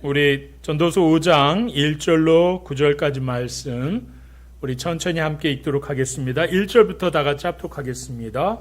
우리 전도서 5장 1절로 9절까지 말씀 우리 천천히 함께 읽도록 하겠습니다. 1절부터 다 같이 합독하겠습니다.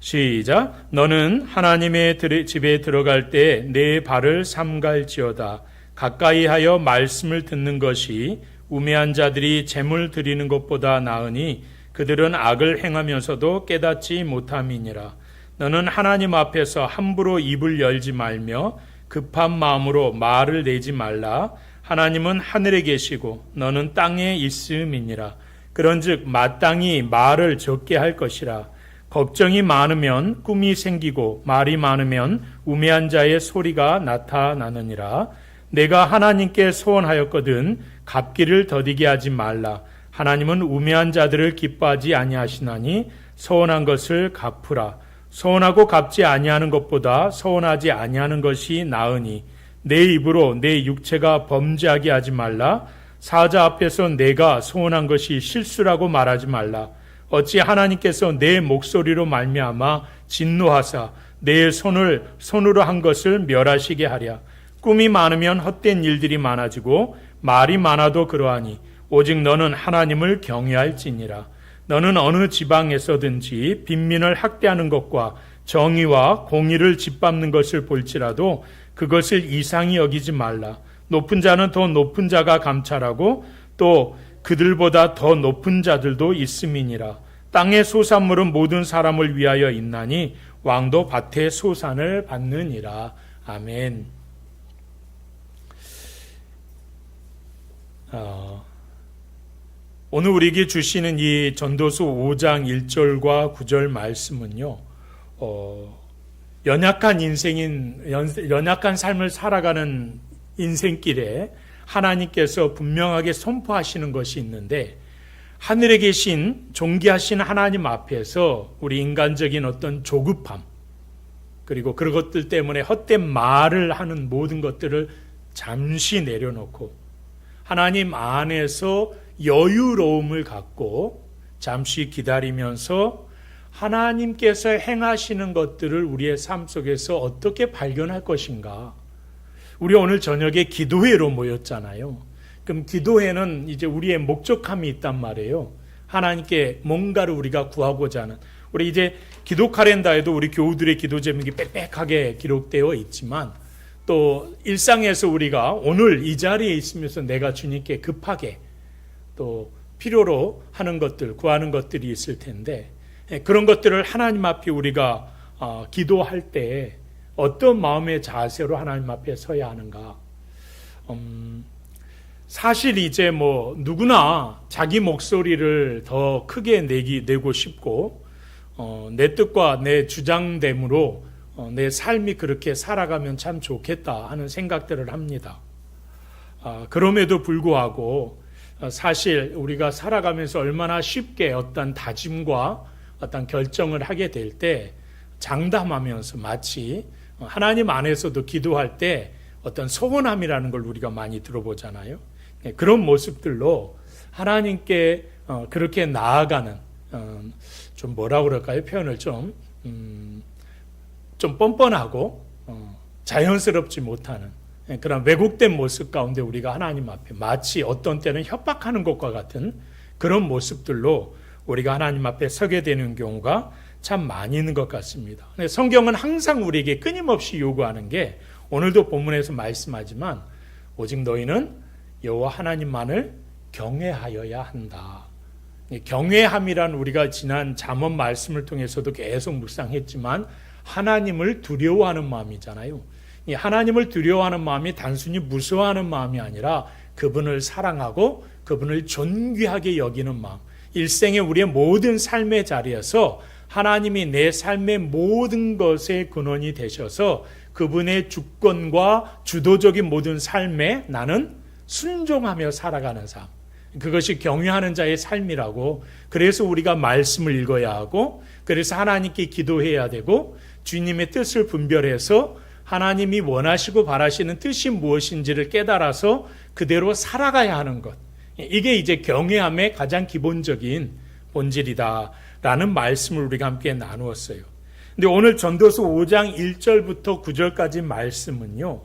시작. 너는 하나님의 집에 들어갈 때 내 발을 삼갈지어다. 가까이 하여 말씀을 듣는 것이 우매한 자들이 재물 드리는 것보다 나으니 그들은 악을 행하면서도 깨닫지 못함이니라. 너는 하나님 앞에서 함부로 입을 열지 말며 급한 마음으로 말을 내지 말라. 하나님은 하늘에 계시고 너는 땅에 있음이니라. 그런즉 마땅히 말을 적게 할 것이라. 걱정이 많으면 꿈이 생기고 말이 많으면 우매한 자의 소리가 나타나느니라. 내가 하나님께 소원하였거든 갚기를 더디게 하지 말라. 하나님은 우매한 자들을 기뻐하지 아니하시나니 소원한 것을 갚으라. 소원하고 갚지 아니하는 것보다 소원하지 아니하는 것이 나으니 내 입으로 내 육체가 범죄하게 하지 말라. 사자 앞에서 내가 소원한 것이 실수라고 말하지 말라. 어찌 하나님께서 내 목소리로 말미암아 진노하사 내 손으로 한 것을 멸하시게 하랴. 꿈이 많으면 헛된 일들이 많아지고 말이 많아도 그러하니 오직 너는 하나님을 경외할지니라. 너는 어느 지방에서든지 빈민을 학대하는 것과 정의와 공의를 짓밟는 것을 볼지라도 그것을 이상히 여기지 말라. 높은 자는 더 높은 자가 감찰하고 또 그들보다 더 높은 자들도 있음이니라. 땅의 소산물은 모든 사람을 위하여 있나니 왕도 밭의 소산을 받느니라. 아멘. 오늘 우리에게 주시는 이 전도서 5장 1절과 9절 말씀은요, 연약한 삶을 살아가는 인생길에 하나님께서 분명하게 선포하시는 것이 있는데, 하늘에 계신 존귀하신 하나님 앞에서 우리 인간적인 어떤 조급함, 그리고 그런 것들 때문에 헛된 말을 하는 모든 것들을 잠시 내려놓고 하나님 안에서 여유로움을 갖고 잠시 기다리면서 하나님께서 행하시는 것들을 우리의 삶 속에서 어떻게 발견할 것인가. 우리 오늘 저녁에 기도회로 모였잖아요. 그럼 기도회는 이제 우리의 목적함이 있단 말이에요. 하나님께 뭔가를 우리가 구하고자 하는. 우리 이제 기도 카렌다에도 우리 교우들의 기도 제목이 빽빽하게 기록되어 있지만 또 일상에서 우리가 오늘 이 자리에 있으면서 내가 주님께 급하게 또 필요로 하는 것들, 구하는 것들이 있을 텐데 그런 것들을 하나님 앞에 우리가 기도할 때 어떤 마음의 자세로 하나님 앞에 서야 하는가. 사실 이제 누구나 자기 목소리를 더 크게 내고 싶고 내 뜻과 내 주장됨으로 내 삶이 그렇게 살아가면 참 좋겠다 하는 생각들을 합니다. 그럼에도 불구하고 사실 우리가 살아가면서 얼마나 쉽게 어떤 다짐과 어떤 결정을 하게 될 때 장담하면서 마치 하나님 안에서도 기도할 때 어떤 소원함이라는 걸 우리가 많이 들어보잖아요. 그런 모습들로 하나님께 그렇게 나아가는 좀 뭐라고 그럴까요? 표현을 좀 뻔뻔하고 자연스럽지 못하는 그런 왜곡된 모습 가운데 우리가 하나님 앞에 마치 어떤 때는 협박하는 것과 같은 그런 모습들로 우리가 하나님 앞에 서게 되는 경우가 참 많이 있는 것 같습니다. 성경은 항상 우리에게 끊임없이 요구하는 게 오늘도 본문에서 말씀하지만 오직 너희는 여호와 하나님만을 경외하여야 한다. 경외함이란 우리가 지난 잠언 말씀을 통해서도 계속 묵상했지만 하나님을 두려워하는 마음이잖아요. 이 하나님을 두려워하는 마음이 단순히 무서워하는 마음이 아니라 그분을 사랑하고 그분을 존귀하게 여기는 마음. 일생의 우리의 모든 삶의 자리에서 하나님이 내 삶의 모든 것의 근원이 되셔서 그분의 주권과 주도적인 모든 삶에 나는 순종하며 살아가는 삶. 그것이 경외하는 자의 삶이라고. 그래서 우리가 말씀을 읽어야 하고 그래서 하나님께 기도해야 되고 주님의 뜻을 분별해서 하나님이 원하시고 바라시는 뜻이 무엇인지를 깨달아서 그대로 살아가야 하는 것. 이게 이제 경외함의 가장 기본적인 본질이다라는 말씀을 우리가 함께 나누었어요. 근데 오늘 전도서 5장 1절부터 9절까지 말씀은요,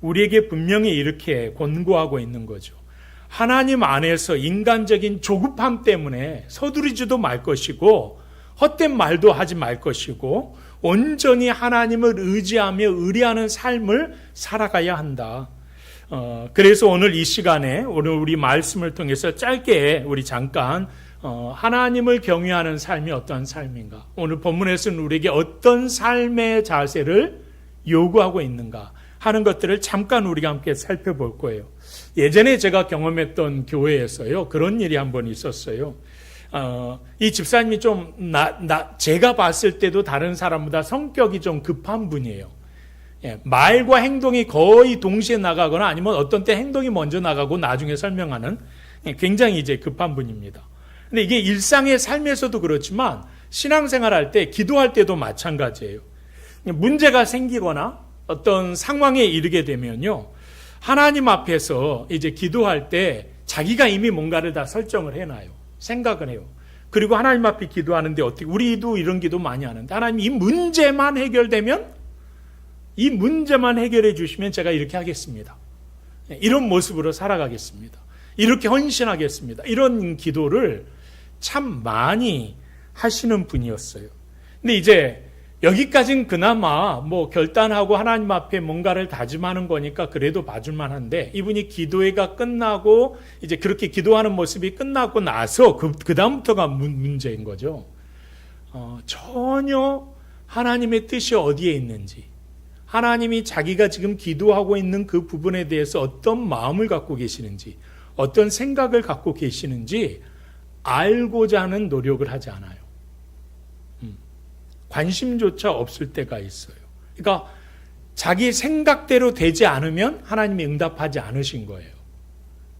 우리에게 분명히 이렇게 권고하고 있는 거죠. 하나님 안에서 인간적인 조급함 때문에 서두르지도 말 것이고 헛된 말도 하지 말 것이고 온전히 하나님을 의지하며 의뢰하는 삶을 살아가야 한다. 그래서 오늘 이 시간에 오늘 우리 말씀을 통해서 짧게 우리 잠깐 하나님을 경외하는 삶이 어떤 삶인가, 오늘 본문에서는 우리에게 어떤 삶의 자세를 요구하고 있는가 하는 것들을 잠깐 우리가 함께 살펴볼 거예요. 예전에 제가 경험했던 교회에서요, 그런 일이 한번 있었어요. 이 집사님이 좀 제가 봤을 때도 다른 사람보다 성격이 좀 급한 분이에요. 예, 말과 행동이 거의 동시에 나가거나 아니면 어떤 때 행동이 먼저 나가고 나중에 설명하는 굉장히 이제 급한 분입니다. 근데 이게 일상의 삶에서도 그렇지만 신앙생활 할 때, 기도할 때도 마찬가지예요. 문제가 생기거나 어떤 상황에 이르게 되면요, 하나님 앞에서 이제 기도할 때 자기가 이미 뭔가를 다 설정을 해놔요. 생각을 해요. 그리고 하나님 앞에 기도하는데 어떻게, 우리도 이런 기도 많이 하는데, 하나님 이 문제만 해결되면, 이 문제만 해결해 주시면 제가 이렇게 하겠습니다. 이런 모습으로 살아가겠습니다. 이렇게 헌신하겠습니다. 이런 기도를 참 많이 하시는 분이었어요. 근데 이제 여기까지는 그나마 뭐 결단하고 하나님 앞에 뭔가를 다짐하는 거니까 그래도 봐줄만 한데, 이분이 기도회가 끝나고 이제 그렇게 기도하는 모습이 끝나고 나서 그 다음부터가 문제인 거죠. 전혀 하나님의 뜻이 어디에 있는지, 하나님이 자기가 지금 기도하고 있는 그 부분에 대해서 어떤 마음을 갖고 계시는지, 어떤 생각을 갖고 계시는지 알고자 하는 노력을 하지 않아요. 관심조차 없을 때가 있어요. 그러니까 자기 생각대로 되지 않으면 하나님이 응답하지 않으신 거예요.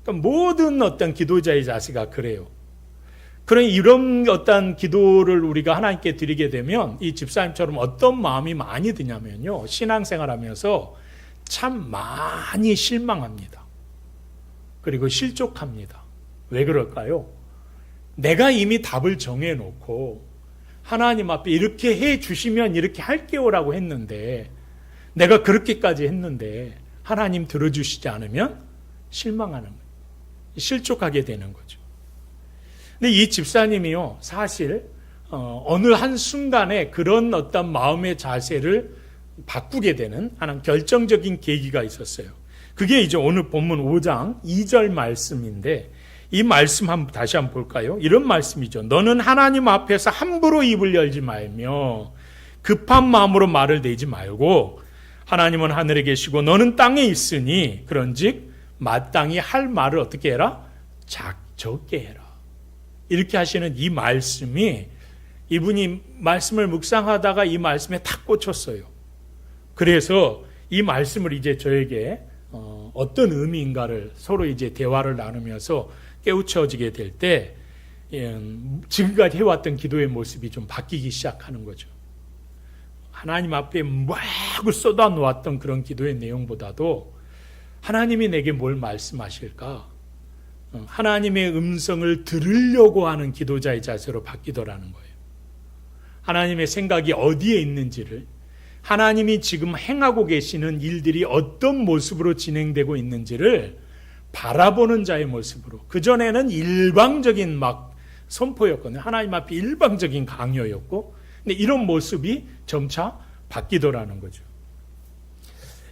그러니까 모든 어떤 기도자의 자세가 그래요. 그러니 이런 어떤 기도를 우리가 하나님께 드리게 되면 이 집사님처럼 어떤 마음이 많이 드냐면요, 신앙생활하면서 참 많이 실망합니다. 그리고 실족합니다. 왜 그럴까요? 내가 이미 답을 정해놓고 하나님 앞에 이렇게 해 주시면 이렇게 할게요라고 했는데, 내가 그렇게까지 했는데 하나님 들어주시지 않으면 실망하는 거예요. 실족하게 되는 거죠. 근데 이 집사님이요, 사실 어느 한 순간에 그런 어떤 마음의 자세를 바꾸게 되는 하나의 결정적인 계기가 있었어요. 그게 이제 오늘 본문 5장 2절 말씀인데, 이 말씀 다시 한번 볼까요? 이런 말씀이죠. 너는 하나님 앞에서 함부로 입을 열지 말며 급한 마음으로 말을 내지 말고, 하나님은 하늘에 계시고 너는 땅에 있으니 그런즉 마땅히 할 말을 어떻게 해라? 적게 해라. 이렇게 하시는 이 말씀이, 이분이 말씀을 묵상하다가 이 말씀에 탁 꽂혔어요. 그래서 이 말씀을 이제 저에게 어떤 의미인가를 서로 이제 대화를 나누면서 깨우쳐지게 될 때, 지금까지 해왔던 기도의 모습이 좀 바뀌기 시작하는 거죠. 하나님 앞에 막 쏟아놓았던 그런 기도의 내용보다도 하나님이 내게 뭘 말씀하실까? 하나님의 음성을 들으려고 하는 기도자의 자세로 바뀌더라는 거예요. 하나님의 생각이 어디에 있는지를, 하나님이 지금 행하고 계시는 일들이 어떤 모습으로 진행되고 있는지를 바라보는 자의 모습으로. 그전에는 일방적인 막 선포였거든요. 하나님 앞에 일방적인 강요였고, 근데 이런 모습이 점차 바뀌더라는 거죠.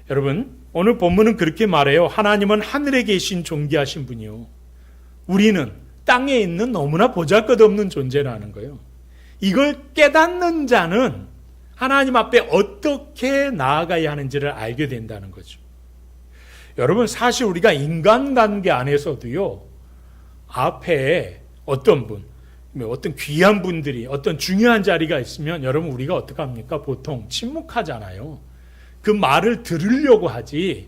여러분, 오늘 본문은 그렇게 말해요. 하나님은 하늘에 계신 존귀하신 분이요, 우리는 땅에 있는 너무나 보잘것없는 존재라는 거예요. 이걸 깨닫는 자는 하나님 앞에 어떻게 나아가야 하는지를 알게 된다는 거죠. 여러분, 사실 우리가 인간관계 안에서도요, 앞에 어떤 분, 어떤 귀한 분들이 어떤 중요한 자리가 있으면 여러분 우리가 어떻게 합니까? 보통 침묵하잖아요. 그 말을 들으려고 하지,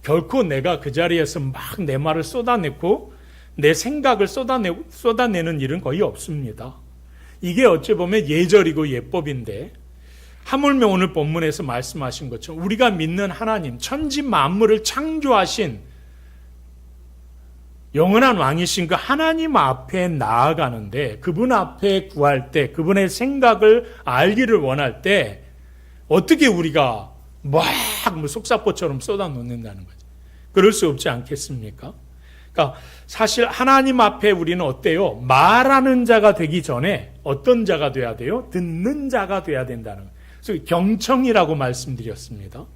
결코 내가 그 자리에서 막 내 말을 쏟아내고 내 생각을 쏟아내는 일은 거의 없습니다. 이게 어찌 보면 예절이고 예법인데, 하물며 오늘 본문에서 말씀하신 것처럼 우리가 믿는 하나님, 천지 만물을 창조하신 영원한 왕이신 그 하나님 앞에 나아가는데, 그분 앞에 구할 때, 그분의 생각을 알기를 원할 때 어떻게 우리가 막 속사포처럼 쏟아놓는다는 거죠. 그럴 수 없지 않겠습니까? 그러니까 사실 하나님 앞에 우리는 어때요? 말하는 자가 되기 전에 어떤 자가 돼야 돼요? 듣는 자가 돼야 된다는 거예요. 그래서 경청이라고 말씀드렸습니다.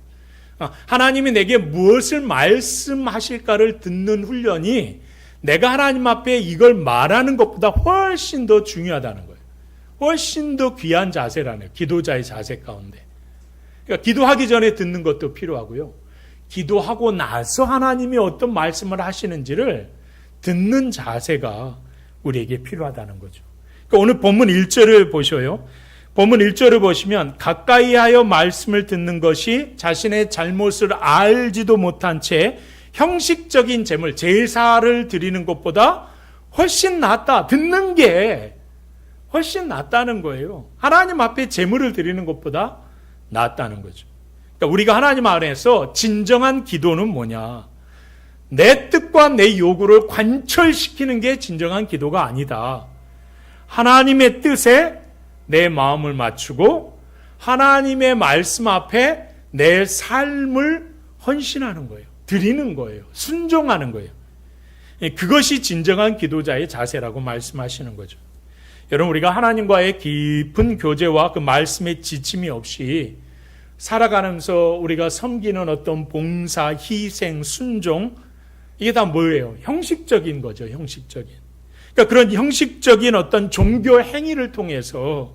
하나님이 내게 무엇을 말씀하실까를 듣는 훈련이 내가 하나님 앞에 이걸 말하는 것보다 훨씬 더 중요하다는 거예요. 훨씬 더 귀한 자세라는 거예요. 기도자의 자세 가운데. 그러니까 기도하기 전에 듣는 것도 필요하고요. 기도하고 나서 하나님이 어떤 말씀을 하시는지를 듣는 자세가 우리에게 필요하다는 거죠. 그러니까 오늘 본문 1절을 보셔요. 본문 1절을 보시면 가까이 하여 말씀을 듣는 것이 자신의 잘못을 알지도 못한 채 형식적인 제물, 제사를 드리는 것보다 훨씬 낫다. 듣는 게 훨씬 낫다는 거예요. 하나님 앞에 제물을 드리는 것보다 낫다는 거죠. 그러니까 우리가 하나님 안에서 진정한 기도는 뭐냐? 내 뜻과 내 요구를 관철시키는 게 진정한 기도가 아니다. 하나님의 뜻에 내 마음을 맞추고 하나님의 말씀 앞에 내 삶을 헌신하는 거예요. 드리는 거예요. 순종하는 거예요. 그것이 진정한 기도자의 자세라고 말씀하시는 거죠. 여러분, 우리가 하나님과의 깊은 교제와 그 말씀의 지침이 없이 살아가면서 우리가 섬기는 어떤 봉사, 희생, 순종, 이게 다 뭐예요? 형식적인 거죠. 형식적인. 그러니까 그런 형식적인 어떤 종교 행위를 통해서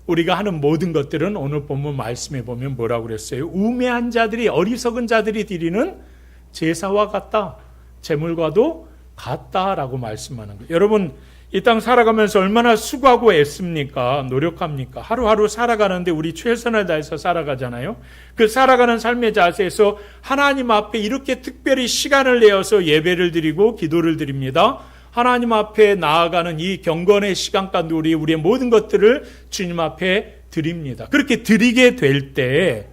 우리가 하는 모든 것들은 오늘 본문 말씀에 보면 뭐라고 그랬어요? 우매한 자들이, 어리석은 자들이 드리는 제사와 같다. 제물과도 같다라고 말씀하는 거예요. 여러분, 이 땅 살아가면서 얼마나 수고하고 애씁니까? 노력합니까? 하루하루 살아가는데 우리 최선을 다해서 살아가잖아요. 그 살아가는 삶의 자세에서 하나님 앞에 이렇게 특별히 시간을 내어서 예배를 드리고 기도를 드립니다. 하나님 앞에 나아가는 이 경건의 시간 가운데 우리의 모든 것들을 주님 앞에 드립니다. 그렇게 드리게 될 때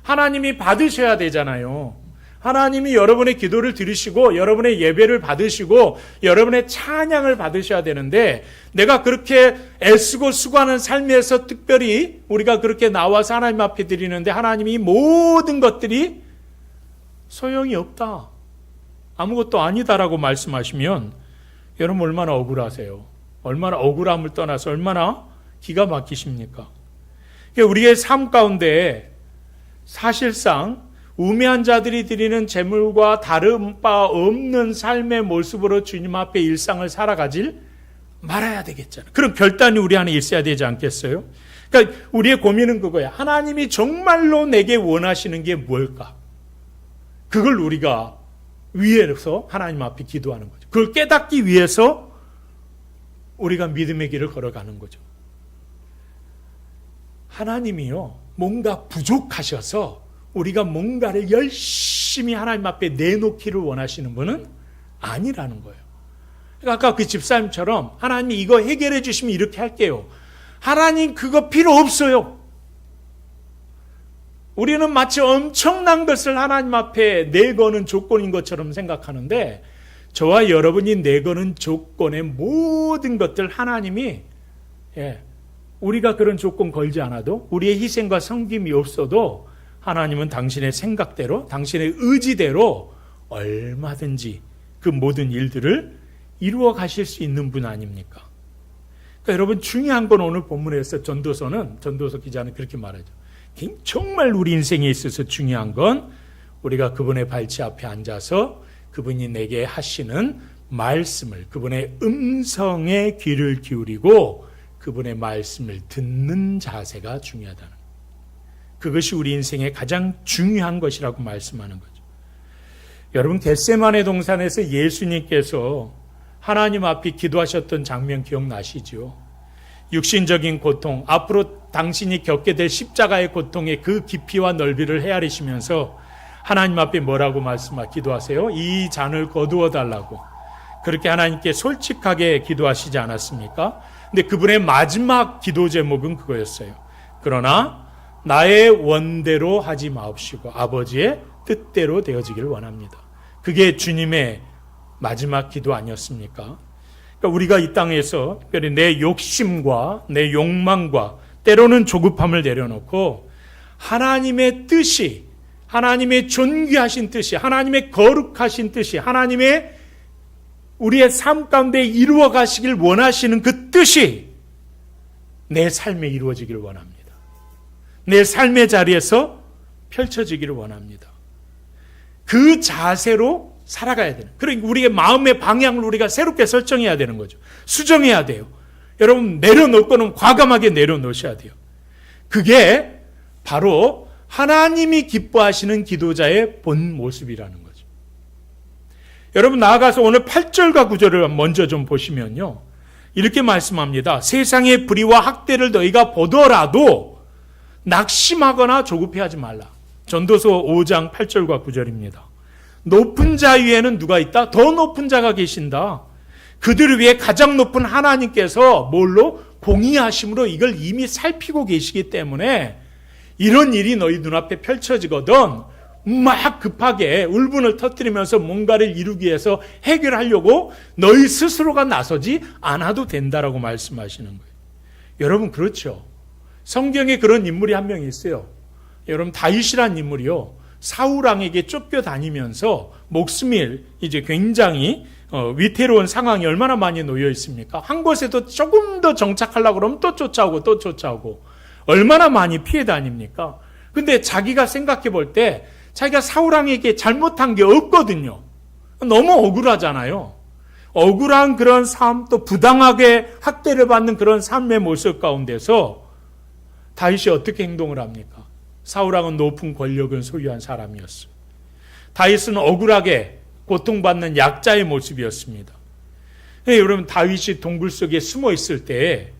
하나님이 받으셔야 되잖아요. 하나님이 여러분의 기도를 들으시고 여러분의 예배를 받으시고 여러분의 찬양을 받으셔야 되는데 내가 그렇게 애쓰고 수고하는 삶에서 특별히 우리가 그렇게 나와서 하나님 앞에 드리는데 하나님이 모든 것들이 소용이 없다. 아무것도 아니다라고 말씀하시면 여러분 얼마나 억울하세요? 얼마나 억울함을 떠나서 얼마나 기가 막히십니까? 우리의 삶 가운데 사실상 우매한 자들이 드리는 제물과 다른 바 없는 삶의 모습으로 주님 앞에 일상을 살아가질 말아야 되겠잖아요. 그런 결단이 우리 안에 있어야 되지 않겠어요? 그러니까 우리의 고민은 그거야. 하나님이 정말로 내게 원하시는 게 뭘까? 그걸 우리가 위해서 하나님 앞에 기도하는 거죠. 그걸 깨닫기 위해서 우리가 믿음의 길을 걸어가는 거죠. 하나님이요, 뭔가 부족하셔서 우리가 뭔가를 열심히 하나님 앞에 내놓기를 원하시는 분은 아니라는 거예요. 그러니까 아까 그 집사님처럼 하나님이 이거 해결해 주시면 이렇게 할게요. 하나님 그거 필요 없어요. 우리는 마치 엄청난 것을 하나님 앞에 내거는 조건인 것처럼 생각하는데 저와 여러분이 내거는 조건의 모든 것들 하나님이 우리가 그런 조건 걸지 않아도 우리의 희생과 섬김이 없어도 하나님은 당신의 생각대로 당신의 의지대로 얼마든지 그 모든 일들을 이루어 가실 수 있는 분 아닙니까? 그러니까 여러분 중요한 건 오늘 본문에서 전도서 기자는 그렇게 말하죠. 정말 우리 인생에 있어서 중요한 건 우리가 그분의 발치 앞에 앉아서 그분이 내게 하시는 말씀을 그분의 음성에 귀를 기울이고 그분의 말씀을 듣는 자세가 중요하다는 거예요. 그것이 우리 인생의 가장 중요한 것이라고 말씀하는 거죠. 여러분 겟세마네 동산에서 예수님께서 하나님 앞에 기도하셨던 장면 기억나시죠? 육신적인 고통, 앞으로 당신이 겪게 될 십자가의 고통의 그 깊이와 넓이를 헤아리시면서 하나님 앞에 뭐라고 기도하세요? 이 잔을 거두어 달라고. 그렇게 하나님께 솔직하게 기도하시지 않았습니까? 근데 그분의 마지막 기도 제목은 그거였어요. 그러나 나의 원대로 하지 마옵시고 아버지의 뜻대로 되어지기를 원합니다. 그게 주님의 마지막 기도 아니었습니까? 그러니까 우리가 이 땅에서 특별히 내 욕심과 내 욕망과 때로는 조급함을 내려놓고 하나님의 뜻이, 하나님의 존귀하신 뜻이, 하나님의 거룩하신 뜻이, 하나님의 우리의 삶 가운데 이루어 가시길 원하시는 그 뜻이 내 삶에 이루어지길 원합니다. 내 삶의 자리에서 펼쳐지기를 원합니다. 그 자세로 살아가야 되는, 그러니까 우리의 마음의 방향을 우리가 새롭게 설정해야 되는 거죠. 수정해야 돼요. 여러분, 내려놓을 거는 과감하게 내려놓으셔야 돼요. 그게 바로 하나님이 기뻐하시는 기도자의 본 모습이라는 거죠. 여러분, 나아가서 오늘 8절과 9절을 먼저 좀 보시면요, 이렇게 말씀합니다. 세상의 불의와 학대를 너희가 보더라도 낙심하거나 조급해하지 말라. 전도서 5장 8절과 9절입니다. 높은 자 위에는 누가 있다? 더 높은 자가 계신다. 그들을 위해 가장 높은 하나님께서 뭘로? 공의하심으로 이걸 이미 살피고 계시기 때문에 이런 일이 너희 눈앞에 펼쳐지거든 막 급하게 울분을 터뜨리면서 뭔가를 이루기 위해서 해결하려고 너희 스스로가 나서지 않아도 된다라고 말씀하시는 거예요. 여러분, 그렇죠. 성경에 그런 인물이 한 명 있어요. 여러분, 다윗이라는 인물이요, 사울왕에게 쫓겨다니면서 목숨을 이제 굉장히 위태로운 상황이 얼마나 많이 놓여 있습니까? 한 곳에도 조금 더 정착하려고 그러면 또 쫓아오고 얼마나 많이 피해 다닙니까? 근데 자기가 생각해 볼 때 자기가 사울왕에게 잘못한 게 없거든요. 너무 억울하잖아요. 억울한 그런 삶, 또 부당하게 학대를 받는 그런 삶의 모습 가운데서 다윗이 어떻게 행동을 합니까? 사울왕은 높은 권력을 소유한 사람이었어요. 다윗은 억울하게 고통받는 약자의 모습이었습니다. 네, 여러분, 다윗이 동굴 속에 숨어 있을 때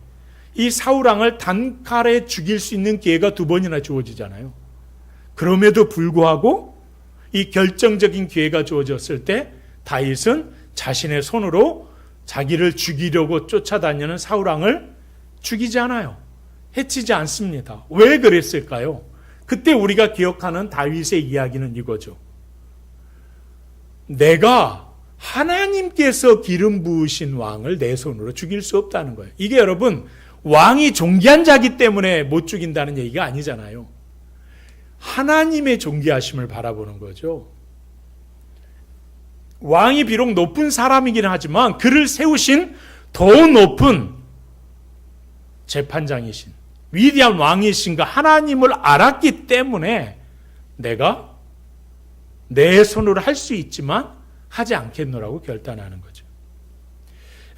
이 사울왕을 단칼에 죽일 수 있는 기회가 2번이나 주어지잖아요. 그럼에도 불구하고 이 결정적인 기회가 주어졌을 때 다윗은 자신의 손으로 자기를 죽이려고 쫓아다니는 사울왕을 죽이지 않아요. 해치지 않습니다. 왜 그랬을까요? 그때 우리가 기억하는 다윗의 이야기는 이거죠. 내가 하나님께서 기름 부으신 왕을 내 손으로 죽일 수 없다는 거예요. 이게 여러분, 왕이 존귀한 자기 때문에 못 죽인다는 얘기가 아니잖아요. 하나님의 존귀하심을 바라보는 거죠. 왕이 비록 높은 사람이긴 하지만 그를 세우신 더 높은 재판장이신 위대한 왕이신가 하나님을 알았기 때문에 내가 내 손으로 할 수 있지만 하지 않겠노라고 결단하는 거죠.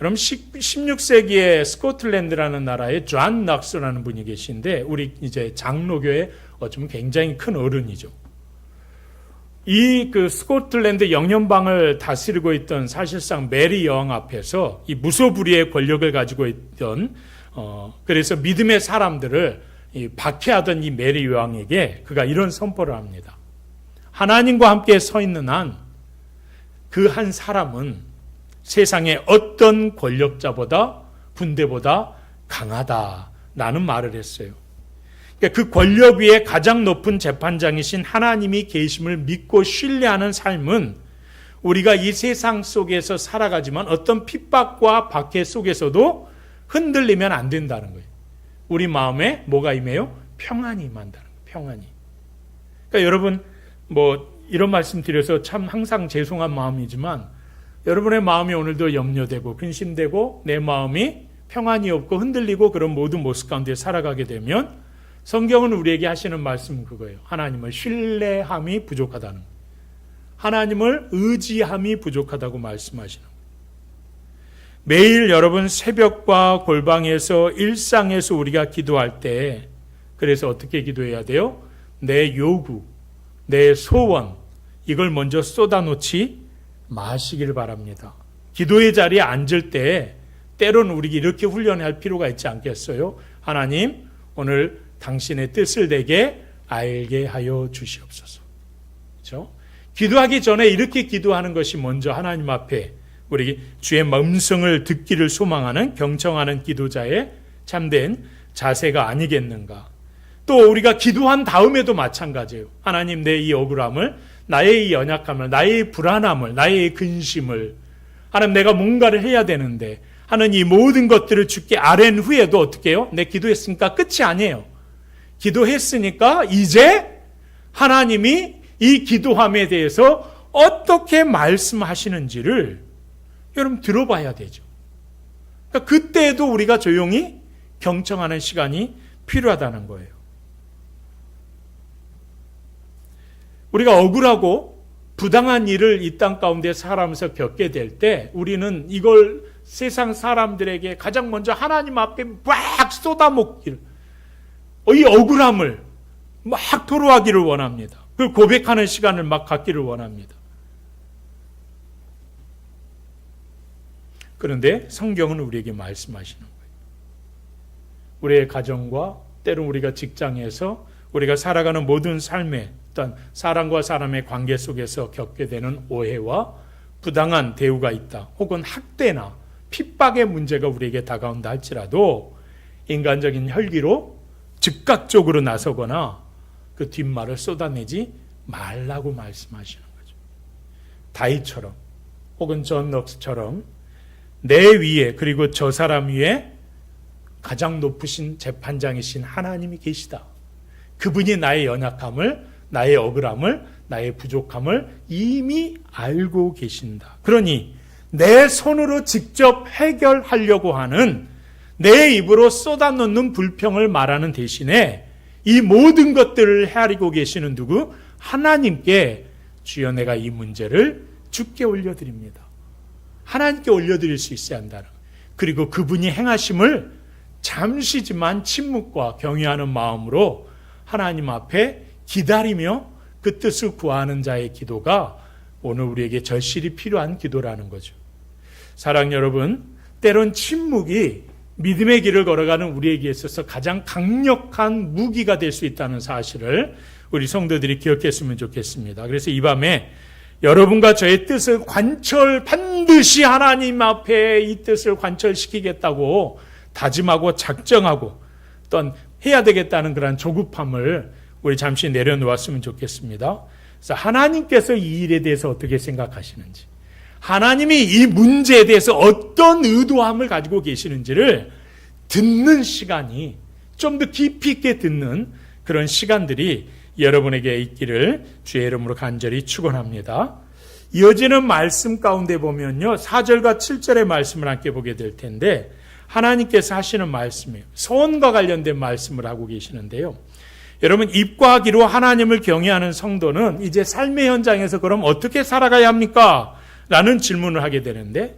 여러분, 16세기에 스코틀랜드라는 나라에 존 넉스라는 분이 계신데 우리 이제 장로교의 어쩌면 굉장히 큰 어른이죠. 이 스코틀랜드 영연방을 다스리고 있던 사실상 메리 여왕 앞에서 이 무소불위의 권력을 가지고 있던 그래서 믿음의 사람들을 박해하던 이 메리 여왕에게 그가 이런 선포를 합니다. 하나님과 함께 서 있는 한 그 한 사람은 세상의 어떤 권력자보다 군대보다 강하다라는 말을 했어요. 그러니까 그 권력 위에 가장 높은 재판장이신 하나님이 계심을 믿고 신뢰하는 삶은 우리가 이 세상 속에서 살아가지만 어떤 핍박과 박해 속에서도 흔들리면 안 된다는 거예요. 우리 마음에 뭐가 임해요? 평안이 임한다는 거예요. 평안이. 그러니까 여러분, 이런 말씀 드려서 참 항상 죄송한 마음이지만 여러분의 마음이 오늘도 염려되고 근심되고 내 마음이 평안이 없고 흔들리고 그런 모든 모습 가운데 살아가게 되면 성경은 우리에게 하시는 말씀은 그거예요. 하나님을 신뢰함이 부족하다는 거예요. 하나님을 의지함이 부족하다고 말씀하시는 거예요. 매일 여러분 새벽과 골방에서 일상에서 우리가 기도할 때 그래서 어떻게 기도해야 돼요? 내 요구, 내 소원 이걸 먼저 쏟아놓지 마시기를 바랍니다. 기도의 자리에 앉을 때 때로는 우리가 이렇게 훈련할 필요가 있지 않겠어요? 하나님, 오늘 당신의 뜻을 내게 알게 하여 주시옵소서. 그렇죠? 기도하기 전에 이렇게 기도하는 것이 먼저 하나님 앞에 우리 주의 음성을 듣기를 소망하는 경청하는 기도자의 참된 자세가 아니겠는가. 또 우리가 기도한 다음에도 마찬가지예요. 하나님, 내 이 억울함을, 나의 이 연약함을, 나의 불안함을, 나의 근심을, 하나님 내가 뭔가를 해야 되는데 하는 이 모든 것들을 주께 아뢰는 후에도 어떻게 해요? 내 기도했으니까 끝이 아니에요. 기도했으니까 이제 하나님이 이 기도함에 대해서 어떻게 말씀하시는지를 여러분 들어봐야 되죠. 그러니까 그때도 우리가 조용히 경청하는 시간이 필요하다는 거예요. 우리가 억울하고 부당한 일을 이 땅 가운데 살아가면서 겪게 될 때 우리는 이걸 세상 사람들에게 가장 먼저 하나님 앞에 막 쏟아먹기를, 이 억울함을 막 토로하기를 원합니다. 그걸 고백하는 시간을 막 갖기를 원합니다. 그런데 성경은 우리에게 말씀하시는 거예요. 우리의 가정과 때론 우리가 직장에서 우리가 살아가는 모든 삶의 어떤 사람과 사람의 관계 속에서 겪게 되는 오해와 부당한 대우가 있다. 혹은 학대나 핍박의 문제가 우리에게 다가온다 할지라도 인간적인 혈기로 즉각적으로 나서거나 그 뒷말을 쏟아내지 말라고 말씀하시는 거죠. 다윗처럼 혹은 존 넉스처럼 내 위에 그리고 저 사람 위에 가장 높으신 재판장이신 하나님이 계시다. 그분이 나의 연약함을, 나의 억울함을, 나의 부족함을 이미 알고 계신다. 그러니 내 손으로 직접 해결하려고 하는 내 입으로 쏟아놓는 불평을 말하는 대신에 이 모든 것들을 헤아리고 계시는 누구? 하나님께 주여 내가 이 문제를 주께 올려드립니다. 하나님께 올려드릴 수 있어야 한다는 거예요. 그리고 그분이 행하심을 잠시지만 침묵과 경외하는 마음으로 하나님 앞에 기다리며 그 뜻을 구하는 자의 기도가 오늘 우리에게 절실히 필요한 기도라는 거죠. 사랑 여러분, 때론 침묵이 믿음의 길을 걸어가는 우리에게 있어서 가장 강력한 무기가 될 수 있다는 사실을 우리 성도들이 기억했으면 좋겠습니다. 그래서 이 밤에 여러분과 저의 뜻을 반드시 하나님 앞에 이 뜻을 관철시키겠다고 다짐하고 작정하고 또한 해야 되겠다는 그런 조급함을 우리 잠시 내려놓았으면 좋겠습니다. 그래서 하나님께서 이 일에 대해서 어떻게 생각하시는지, 하나님이 이 문제에 대해서 어떤 의도함을 가지고 계시는지를 듣는 시간이, 좀 더 깊이 있게 듣는 그런 시간들이 여러분에게 있기를 주의 이름으로 간절히 축원합니다. 이어지는 말씀 가운데 보면요, 4절과 7절의 말씀을 함께 보게 될 텐데 하나님께서 하시는 말씀이에요. 소원과 관련된 말씀을 하고 계시는데요. 여러분, 입과하기로 하나님을 경외하는 성도는 이제 삶의 현장에서 그럼 어떻게 살아가야 합니까? 라는 질문을 하게 되는데,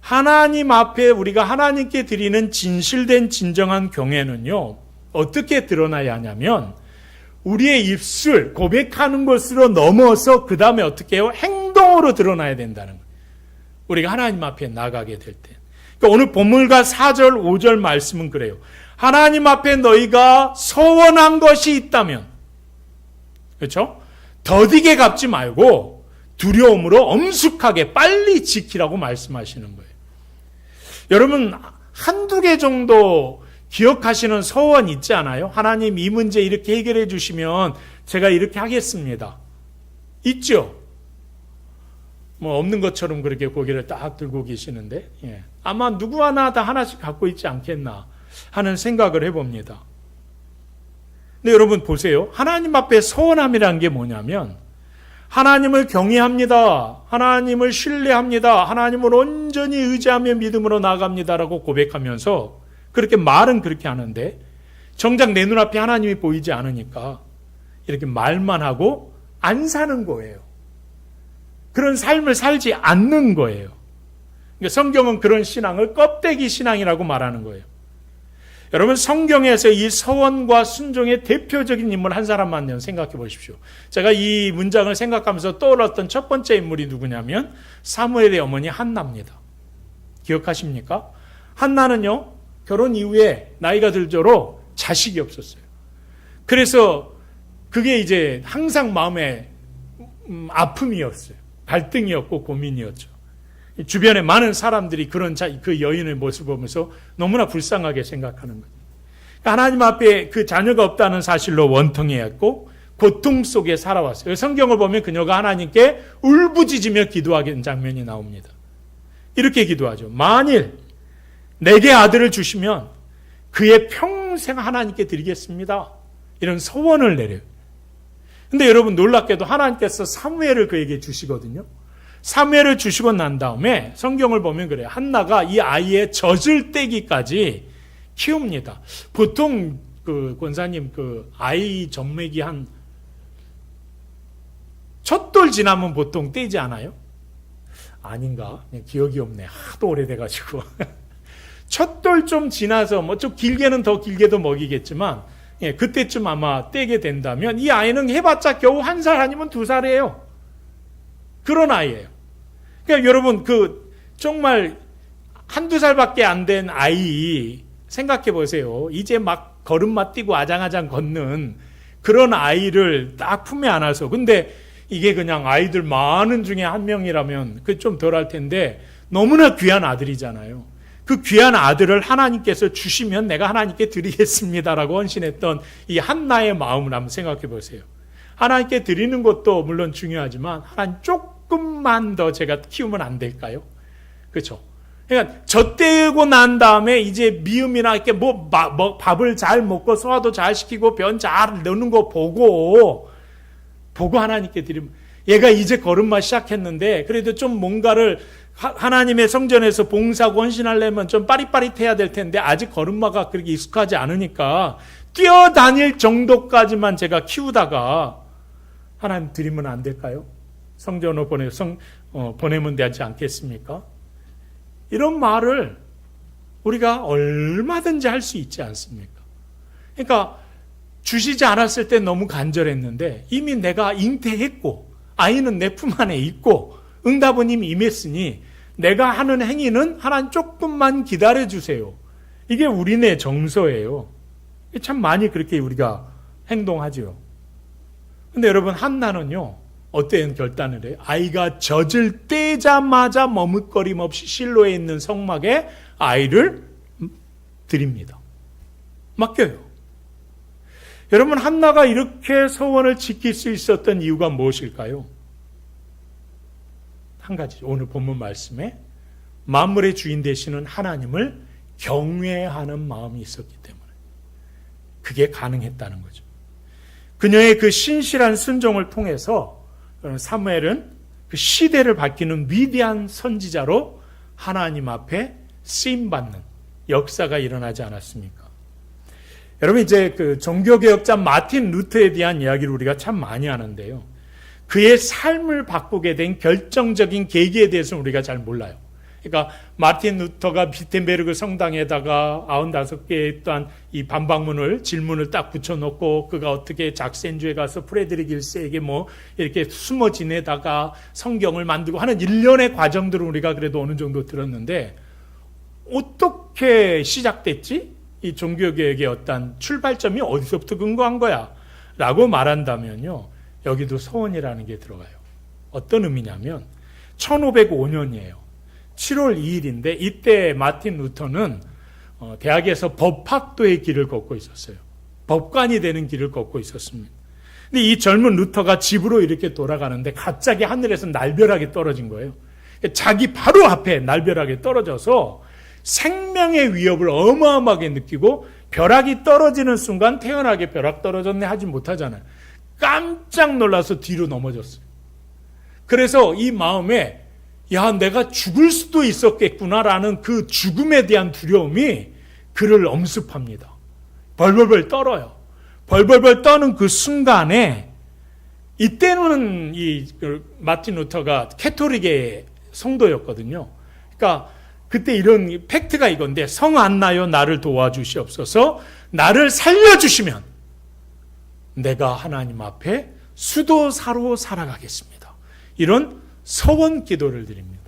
하나님 앞에 우리가 하나님께 드리는 진실된 진정한 경외는요, 어떻게 드러나야 하냐면 우리의 입술 고백하는 것으로 넘어서 그 다음에 어떻게 해요? 행동으로 드러나야 된다는 거예요. 우리가 하나님 앞에 나가게 될 때. 그러니까 오늘 본문과 4절, 5절 말씀은 그래요. 하나님 앞에 너희가 서원한 것이 있다면, 그렇죠? 더디게 갚지 말고 두려움으로 엄숙하게 빨리 지키라고 말씀하시는 거예요. 여러분, 한두 개 정도 기억하시는 서원 있지 않아요? 하나님 이 문제 이렇게 해결해 주시면 제가 이렇게 하겠습니다. 있죠? 뭐 없는 것처럼 그렇게 고개를 딱 들고 계시는데, 아마 누구 하나 다 하나씩 갖고 있지 않겠나 하는 생각을 해봅니다. 근데 여러분 보세요. 하나님 앞에 서원함이라는 게 뭐냐면 하나님을 경외합니다. 하나님을 신뢰합니다. 하나님을 온전히 의지하며 믿음으로 나아갑니다라고 고백하면서 그렇게 말은 그렇게 하는데 정작 내 눈앞에 하나님이 보이지 않으니까 이렇게 말만 하고 안 사는 거예요. 그런 삶을 살지 않는 거예요. 그러니까 성경은 그런 신앙을 껍데기 신앙이라고 말하는 거예요. 여러분, 성경에서 이 서원과 순종의 대표적인 인물 한 사람만 생각해 보십시오. 제가 이 문장을 생각하면서 떠올랐던 첫 번째 인물이 누구냐면 사무엘의 어머니 한나입니다. 기억하십니까? 한나는요, 결혼 이후에 나이가 들도록 자식이 없었어요. 그래서 그게 이제 항상 마음에 아픔이었어요. 갈등이었고 고민이었죠. 주변에 많은 사람들이 그 여인의 모습을 보면서 너무나 불쌍하게 생각하는 거예요. 하나님 앞에 그 자녀가 없다는 사실로 원통해했고 고통 속에 살아왔어요. 성경을 보면 그녀가 하나님께 울부짖으며 기도하는 장면이 나옵니다. 이렇게 기도하죠. 만일 내게 아들을 주시면 그의 평생 하나님께 드리겠습니다. 이런 소원을 내려요. 근데 여러분 놀랍게도 하나님께서 사무엘을 그에게 주시거든요. 사무엘을 주시고 난 다음에 성경을 보면 그래요. 한나가 이 아이의 젖을 떼기까지 키웁니다. 보통 그 권사님 그 아이 젖먹이 한 첫돌 지나면 보통 떼지 않아요? 아닌가? 그냥 기억이 없네. 하도 오래돼가지고. 첫돌 좀 지나서 뭐 좀 길게는 더 길게도 먹이겠지만 예, 그때쯤 아마 떼게 된다면 이 아이는 해봤자 겨우 1살 아니면 2살이에요. 그런 아이예요. 그러니까 여러분 그 정말 1~2살밖에 안 된 아이 생각해 보세요. 이제 막 걸음마 뛰고 아장아장 걷는 그런 아이를 딱 품에 안아서 근데 이게 그냥 아이들 많은 중에 한 명이라면 그 좀 덜할 텐데 너무나 귀한 아들이잖아요. 그 귀한 아들을 하나님께서 주시면 내가 하나님께 드리겠습니다라고 헌신했던 이 한나의 마음을 한번 생각해 보세요. 하나님께 드리는 것도 물론 중요하지만 하나님 조금만 더 제가 키우면 안 될까요? 그렇죠? 그러니까 젖대고 난 다음에 이제 미음이나 이렇게 뭐 밥을 잘 먹고 소화도 잘 시키고 변 잘 넣는 거 보고 하나님께 드리면 얘가 이제 걸음마 시작했는데 그래도 좀 뭔가를 하나님의 성전에서 봉사하고 헌신하려면 좀 빠릿빠릿해야 될 텐데 아직 걸음마가 그렇게 익숙하지 않으니까 뛰어다닐 정도까지만 제가 키우다가 하나님 드리면 안 될까요? 성전으로 보내면 되지 않겠습니까? 이런 말을 우리가 얼마든지 할 수 있지 않습니까? 그러니까 주시지 않았을 때 너무 간절했는데 이미 내가 잉태했고 아이는 내 품 안에 있고 응답은 이미 임했으니 내가 하는 행위는 하나님 조금만 기다려주세요. 이게 우리네 정서예요. 참 많이 그렇게 우리가 행동하죠. 근데 여러분 한나는요. 어떤 결단을 해요? 아이가 젖을 떼자마자 머뭇거림 없이 실로에 있는 성막에 아이를 드립니다. 맡겨요. 여러분 한나가 이렇게 소원을 지킬 수 있었던 이유가 무엇일까요? 한 가지 오늘 본문 말씀에 만물의 주인 되시는 하나님을 경외하는 마음이 있었기 때문에 그게 가능했다는 거죠. 그녀의 그 신실한 순종을 통해서 사무엘은 그 시대를 바뀌는 위대한 선지자로 하나님 앞에 쓰임받는 역사가 일어나지 않았습니까? 여러분 이제 그 종교개혁자 마틴 루터에 대한 이야기를 우리가 참 많이 하는데요. 그의 삶을 바꾸게 된 결정적인 계기에 대해서는 우리가 잘 몰라요. 그러니까 마틴 루터가 비텐베르그 성당에다가 95개의 또한 이 반박문을 질문을 딱 붙여놓고 그가 어떻게 작센주에 가서 프레드릭 1세에게 뭐 이렇게 숨어 지내다가 성경을 만들고 하는 일련의 과정들을 우리가 그래도 어느 정도 들었는데 어떻게 시작됐지? 이 종교개혁의 어떤 출발점이 어디서부터 근거한 거야? 라고 말한다면요. 여기도 소원이라는 게 들어가요. 어떤 의미냐면 1505년이에요. 7월 2일인데 이때 마틴 루터는 대학에서 법학도의 길을 걷고 있었어요. 법관이 되는 길을 걷고 있었습니다. 근데 이 젊은 루터가 집으로 이렇게 돌아가는데 갑자기 하늘에서 날벼락이 떨어진 거예요. 자기 바로 앞에 날벼락이 떨어져서 생명의 위협을 어마어마하게 느끼고 벼락이 떨어지는 순간 태연하게 벼락 떨어졌네 하지 못하잖아요. 깜짝 놀라서 뒤로 넘어졌어요. 그래서 이 마음에 야 내가 죽을 수도 있었겠구나라는 그 죽음에 대한 두려움이 그를 엄습합니다. 벌벌벌 떨어요. 벌벌벌 떠는 그 순간에 이때는 이 마틴 루터가 캐토릭의 성도였거든요. 그러니까 그때 이런 팩트가 이건데 성 안나여 나를 도와주시옵소서 나를 살려주시면 내가 하나님 앞에 수도사로 살아가겠습니다. 이런 서원 기도를 드립니다.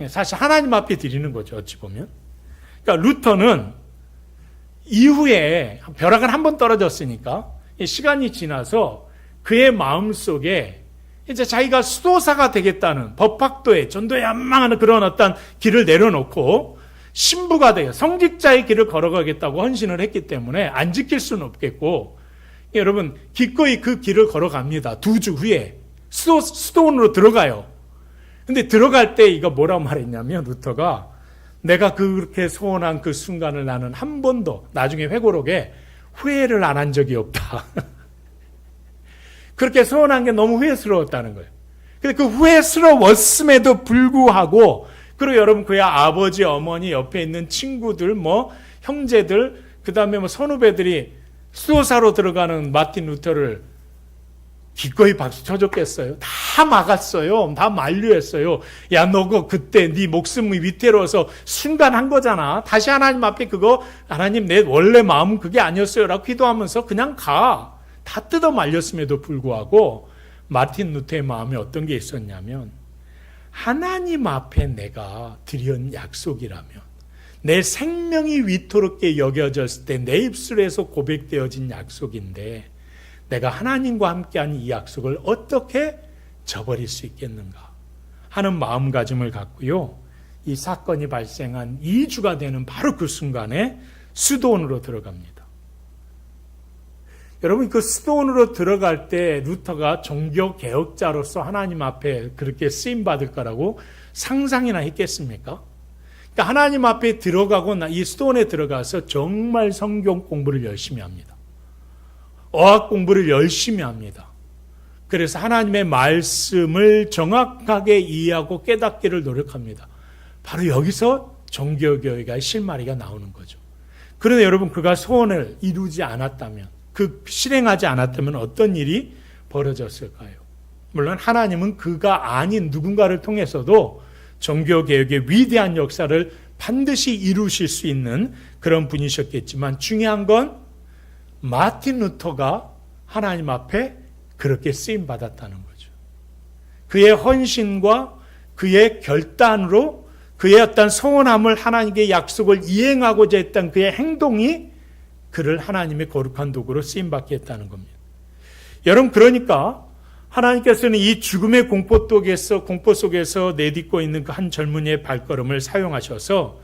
사실 하나님 앞에 드리는 거죠. 어찌 보면. 그러니까 루터는 이후에 벼락은 한 번 떨어졌으니까 시간이 지나서 그의 마음속에 이제 자기가 수도사가 되겠다는 법학도에 전도에 한망하는 그런 어떤 길을 내려놓고 신부가 되어 성직자의 길을 걸어가겠다고 헌신을 했기 때문에 안 지킬 수는 없겠고 여러분 기꺼이 그 길을 걸어갑니다. 2주 후에 수도원으로 들어가요. 근데 들어갈 때 이거 뭐라고 말했냐면 루터가 내가 그렇게 소원한 그 순간을 나는 한 번도 나중에 회고록에 후회를 안 한 적이 없다. 그렇게 소원한 게 너무 후회스러웠다는 거예요. 근데 그 후회스러웠음에도 불구하고, 그리고 여러분 그의 아버지, 어머니, 옆에 있는 친구들, 형제들, 그 다음에 선후배들이 수도사로 들어가는 마틴 루터를 기꺼이 박수 쳐줬겠어요? 다 막았어요. 다 만류했어요. 야, 너 그때 네 목숨이 위태로워서 순간 한 거잖아. 다시 하나님 앞에 하나님 내 원래 마음은 그게 아니었어요. 라고 기도하면서 그냥 가. 다 뜯어 말렸음에도 불구하고 마틴 루터의 마음에 어떤 게 있었냐면, 하나님 앞에 내가 드린 약속이라면, 내 생명이 위태롭게 여겨졌을 때 내 입술에서 고백되어진 약속인데 내가 하나님과 함께한 이 약속을 어떻게 저버릴 수 있겠는가 하는 마음가짐을 갖고요, 이 사건이 발생한 2주가 되는 바로 그 순간에 수도원으로 들어갑니다. 여러분, 그 수도원으로 들어갈 때 루터가 종교개혁자로서 하나님 앞에 그렇게 쓰임받을 거라고 상상이나 했겠습니까? 그러니까 하나님 앞에 들어가고 이 수도원에 들어가서 정말 성경 공부를 열심히 합니다. 어학 공부를 열심히 합니다. 그래서 하나님의 말씀을 정확하게 이해하고 깨닫기를 노력합니다. 바로 여기서 종교개혁의 실마리가 나오는 거죠. 그런데 여러분, 그가 소원을 이루지 않았다면, 실행하지 않았다면 어떤 일이 벌어졌을까요? 물론 하나님은 그가 아닌 누군가를 통해서도 종교개혁의 위대한 역사를 반드시 이루실 수 있는 그런 분이셨겠지만, 중요한 건 마틴 루터가 하나님 앞에 그렇게 쓰임받았다는 거죠. 그의 헌신과 그의 결단으로 그의 어떤 소원함을, 하나님의 약속을 이행하고자 했던 그의 행동이 그를 하나님의 거룩한 도구로 쓰임받게 했다는 겁니다. 여러분, 그러니까 하나님께서는 이 죽음의 공포 속에서 내딛고 있는 그 한 젊은이의 발걸음을 사용하셔서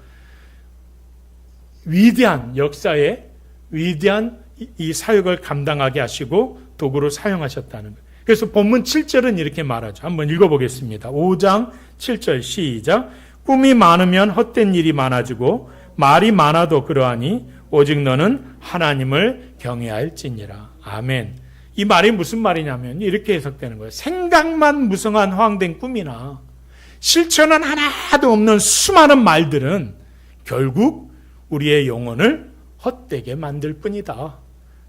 위대한 역사의 위대한 이 사역을 감당하게 하시고 도구로 사용하셨다는 거예요. 그래서 본문 7절은 이렇게 말하죠. 한번 읽어보겠습니다. 5장 7절 시작. 꿈이 많으면 헛된 일이 많아지고 말이 많아도 그러하니 오직 너는 하나님을 경외할지니라. 아멘. 이 말이 무슨 말이냐면 이렇게 해석되는 거예요. 생각만 무성한 허황된 꿈이나 실천은 하나도 없는 수많은 말들은 결국 우리의 영혼을 헛되게 만들 뿐이다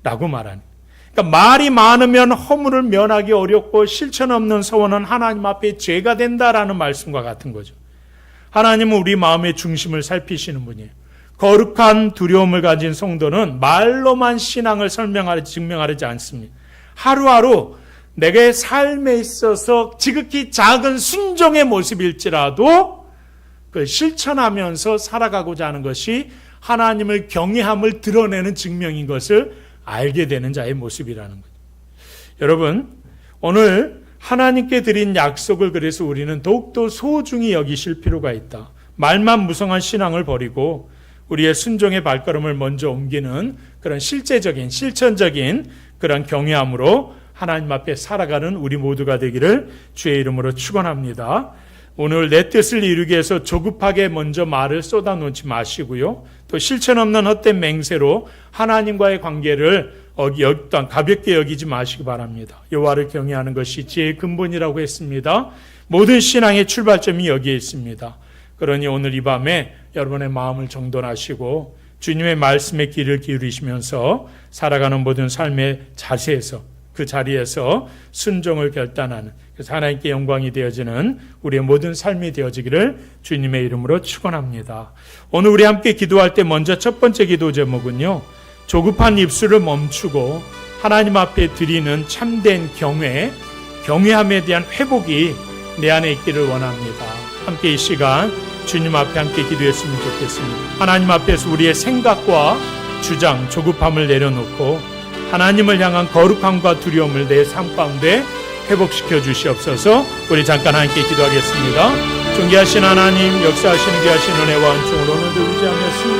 라고 말하는, 그러니까 말이 많으면 허물을 면하기 어렵고 실천 없는 소원은 하나님 앞에 죄가 된다라는 말씀과 같은 거죠. 하나님은 우리 마음의 중심을 살피시는 분이에요. 거룩한 두려움을 가진 성도는 말로만 신앙을 증명하지 않습니다. 하루하루 내게 삶에 있어서 지극히 작은 순종의 모습일지라도 그걸 실천하면서 살아가고자 하는 것이 하나님을 경외함을 드러내는 증명인 것을 알게 되는 자의 모습이라는 거죠. 여러분, 오늘 하나님께 드린 약속을 그래서 우리는 더욱더 소중히 여기실 필요가 있다. 말만 무성한 신앙을 버리고 우리의 순종의 발걸음을 먼저 옮기는 그런 실제적인, 실천적인 그런 경외함으로 하나님 앞에 살아가는 우리 모두가 되기를 주의 이름으로 축원합니다. 오늘 내 뜻을 이루기 위해서 조급하게 먼저 말을 쏟아놓지 마시고요. 또 실천 없는 헛된 맹세로 하나님과의 관계를 또한 가볍게 여기지 마시기 바랍니다. 여호와를 경외하는 것이 지혜의 근본이라고 했습니다. 모든 신앙의 출발점이 여기에 있습니다. 그러니 오늘 이 밤에 여러분의 마음을 정돈하시고 주님의 말씀에 귀를 기울이시면서 살아가는 모든 삶의 자세에서, 그 자리에서 순종을 결단하는, 그래서 하나님께 영광이 되어지는 우리의 모든 삶이 되어지기를 주님의 이름으로 축원합니다. 오늘 우리 함께 기도할 때 먼저 첫 번째 기도 제목은요, 조급한 입술을 멈추고 하나님 앞에 드리는 참된 경외함에 대한 회복이 내 안에 있기를 원합니다. 함께 이 시간 주님 앞에 함께 기도했으면 좋겠습니다. 하나님 앞에서 우리의 생각과 주장, 조급함을 내려놓고 하나님을 향한 거룩함과 두려움을 내 삶 가운데 회복시켜 주시옵소서. 우리 잠깐 함께 기도하겠습니다. 존귀하신 하나님, 역사하시는 귀하신 은혜와 은총으로 오늘도 의지하며